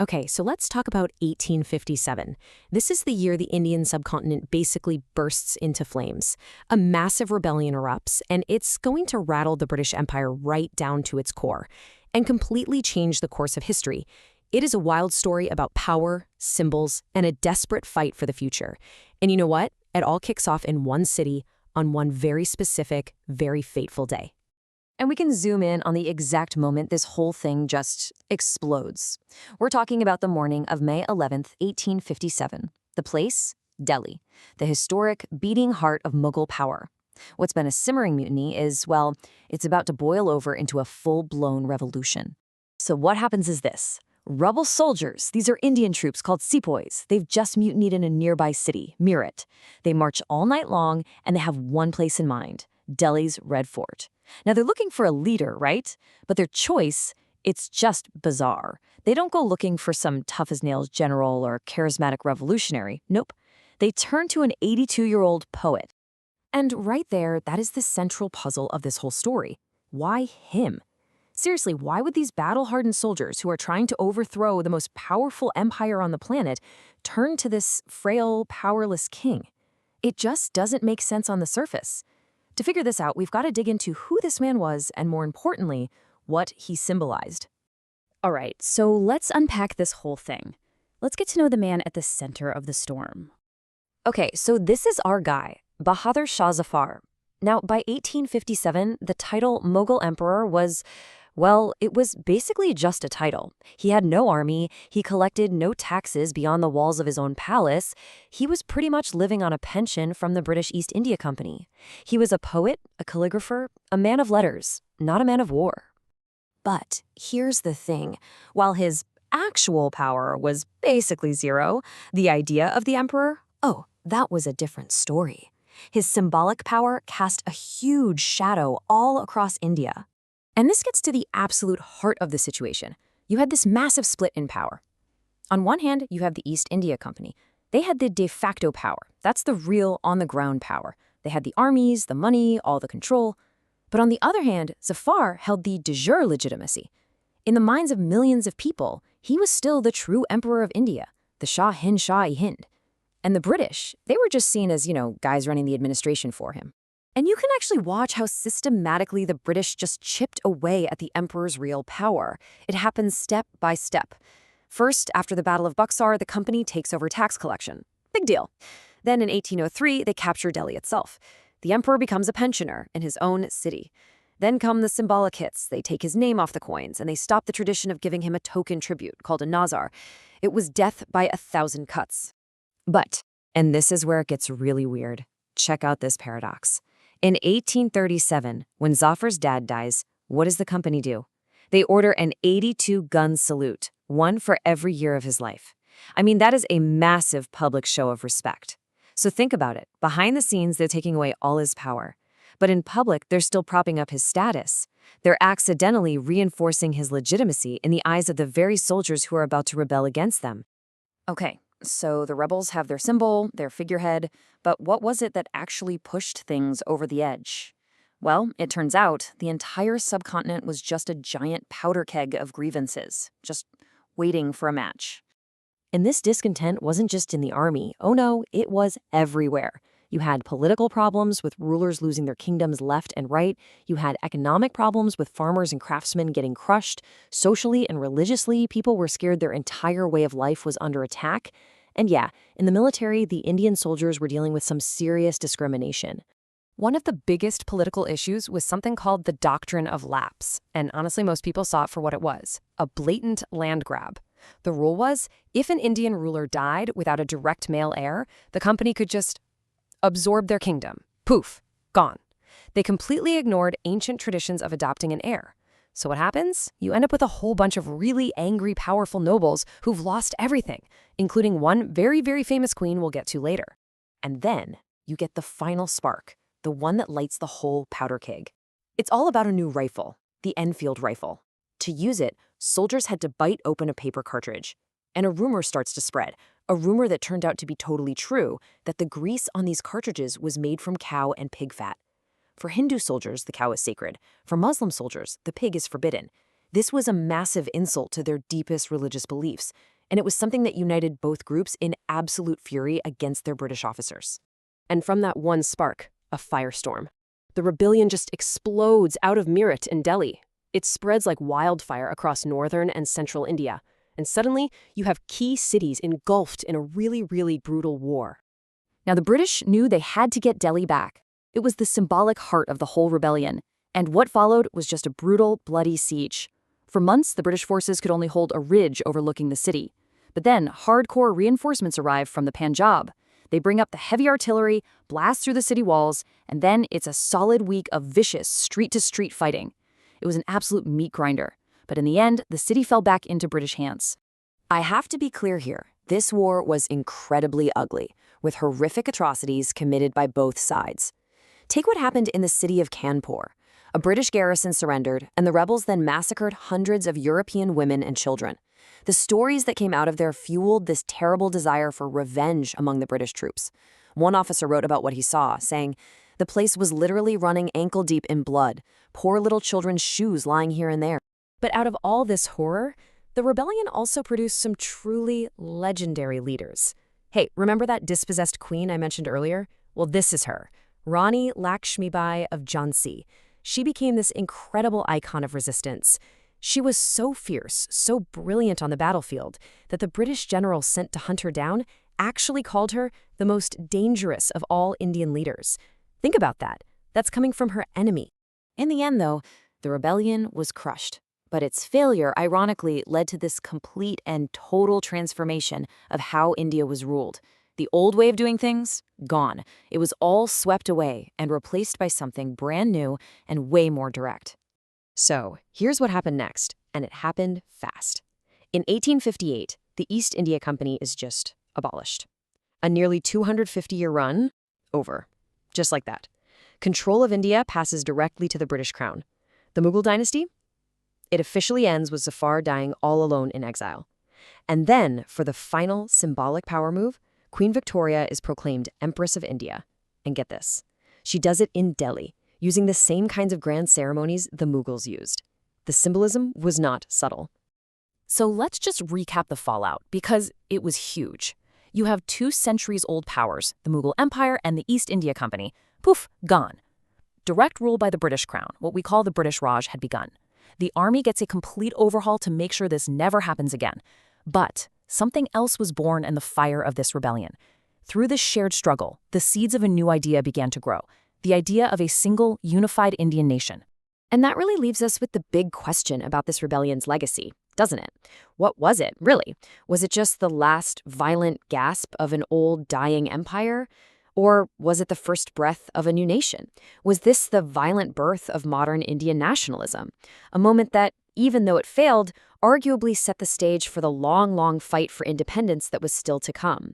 Okay, so let's talk about 1857. This is the year the Indian subcontinent basically bursts into flames. A massive rebellion erupts, and it's going to rattle the British Empire right down to its core and completely change the course of history. It is a wild story about power, symbols, and a desperate fight for the future. And you know what? It all kicks off in one city on one very specific, very fateful day. And we can zoom in on the exact moment this whole thing just explodes. We're talking about the morning of May 11th, 1857. The place? Delhi, the historic, beating heart of Mughal power. What's been a simmering mutiny is, well, it's about to boil over into a full-blown revolution. So what happens is this. Rebel soldiers, these are Indian troops called sepoys. They've just mutinied in a nearby city, Meerut. They march all night long, and they have one place in mind, Delhi's Red Fort. Now, they're looking for a leader, right? But their choice, it's just bizarre. They don't go looking for some tough-as-nails general or charismatic revolutionary. Nope. They turn to an 82-year-old poet. And right there, that is the central puzzle of this whole story. Why him? Seriously, why would these battle-hardened soldiers who are trying to overthrow the most powerful empire on the planet turn to this frail, powerless king? It just doesn't make sense on the surface. To figure this out, we've got to dig into who this man was and, more importantly, what he symbolized. All right, so let's unpack this whole thing. Let's get to know the man at the center of the storm. Okay, so this is our guy, Bahadur Shah Zafar. Now, by 1857, the title Mughal Emperor was, well, it was basically just a title. He had no army, he collected no taxes beyond the walls of his own palace. He was pretty much living on a pension from the British East India Company. He was a poet, a calligrapher, a man of letters, not a man of war. But here's the thing. While his actual power was basically zero, the idea of the emperor, oh, that was a different story. His symbolic power cast a huge shadow all across India. And this gets to the absolute heart of the situation. You had this massive split in power. On one hand, you have the East India Company. They had the de facto power. That's the real, on-the-ground power. They had the armies, the money, all the control. But on the other hand, Zafar held the de jure legitimacy. In the minds of millions of people, he was still the true emperor of India, the Shah-i-Hind. And the British, they were just seen as, guys running the administration for him. And you can actually watch how systematically the British just chipped away at the emperor's real power. It happens step by step. First, after the Battle of Buxar, the company takes over tax collection. Big deal. Then in 1803, they capture Delhi itself. The emperor becomes a pensioner in his own city. Then come the symbolic hits. They take his name off the coins, and they stop the tradition of giving him a token tribute called a nazar. It was death by 1,000 cuts. But, and this is where it gets really weird, check out this paradox. In 1837, when Zafar's dad dies, what does the company do? They order an 82-gun salute, one for every year of his life. I mean, that is a massive public show of respect. So think about it. Behind the scenes, they're taking away all his power. But in public, they're still propping up his status. They're accidentally reinforcing his legitimacy in the eyes of the very soldiers who are about to rebel against them. Okay. So the rebels have their symbol, their figurehead, but what was it that actually pushed things over the edge? Well, it turns out the entire subcontinent was just a giant powder keg of grievances, just waiting for a match. And this discontent wasn't just in the army. Oh no, it was everywhere. You had political problems with rulers losing their kingdoms left and right. You had economic problems with farmers and craftsmen getting crushed. Socially and religiously, people were scared their entire way of life was under attack. And yeah, in the military, the Indian soldiers were dealing with some serious discrimination. One of the biggest political issues was something called the doctrine of lapse. And honestly, most people saw it for what it was, a blatant land grab. The rule was, if an Indian ruler died without a direct male heir, the company could just absorb their kingdom. Poof, gone. They completely ignored ancient traditions of adopting an heir. So what happens? You end up with a whole bunch of really angry, powerful nobles who've lost everything, including one very, very famous queen we'll get to later. And then you get the final spark, the one that lights the whole powder keg. It's all about a new rifle, the Enfield rifle. To use it, soldiers had to bite open a paper cartridge. And a rumor starts to spread, a rumor that turned out to be totally true, that the grease on these cartridges was made from cow and pig fat. For Hindu soldiers, the cow is sacred. For Muslim soldiers, the pig is forbidden. This was a massive insult to their deepest religious beliefs, and it was something that united both groups in absolute fury against their British officers. And from that one spark, a firestorm. The rebellion just explodes out of Meerut in Delhi. It spreads like wildfire across northern and central India, and suddenly you have key cities engulfed in a really, really brutal war. Now, the British knew they had to get Delhi back. It was the symbolic heart of the whole rebellion, and what followed was just a brutal, bloody siege. For months, the British forces could only hold a ridge overlooking the city. But then, hardcore reinforcements arrive from the Punjab. They bring up the heavy artillery, blast through the city walls, and then it's a solid week of vicious street-to-street fighting. It was an absolute meat grinder. But in the end, the city fell back into British hands. I have to be clear here. This war was incredibly ugly, with horrific atrocities committed by both sides. Take what happened in the city of Kanpur. A British garrison surrendered, and the rebels then massacred hundreds of European women and children. The stories that came out of there fueled this terrible desire for revenge among the British troops. One officer wrote about what he saw, saying, "The place was literally running ankle-deep in blood, poor little children's shoes lying here and there." But out of all this horror, the rebellion also produced some truly legendary leaders. Hey, remember that dispossessed queen I mentioned earlier? Well, this is her, Rani Lakshmibai of Jhansi. She became this incredible icon of resistance. She was so fierce, so brilliant on the battlefield, that the British general sent to hunt her down actually called her the most dangerous of all Indian leaders. Think about that. That's coming from her enemy. In the end, though, the rebellion was crushed. But its failure, ironically, led to this complete and total transformation of how India was ruled. The old way of doing things, gone. It was all swept away and replaced by something brand new and way more direct. So, here's what happened next, and it happened fast. In 1858, the East India Company is just abolished. A nearly 250-year run, over. Just like that. Control of India passes directly to the British crown. The Mughal dynasty? It officially ends with Zafar dying all alone in exile. And then, for the final symbolic power move, Queen Victoria is proclaimed Empress of India. And get this, she does it in Delhi, using the same kinds of grand ceremonies the Mughals used. The symbolism was not subtle. So let's just recap the fallout, because it was huge. You have 2 centuries-old powers, the Mughal Empire and the East India Company. Poof, gone. Direct rule by the British crown, what we call the British Raj, had begun. The army gets a complete overhaul to make sure this never happens again. But something else was born in the fire of this rebellion. Through this shared struggle, the seeds of a new idea began to grow, the idea of a single, unified Indian nation. And that really leaves us with the big question about this rebellion's legacy, doesn't it? What was it, really? Was it just the last violent gasp of an old, dying empire? Or was it the first breath of a new nation? Was this the violent birth of modern Indian nationalism? A moment that, even though it failed, arguably set the stage for the long, long fight for independence that was still to come.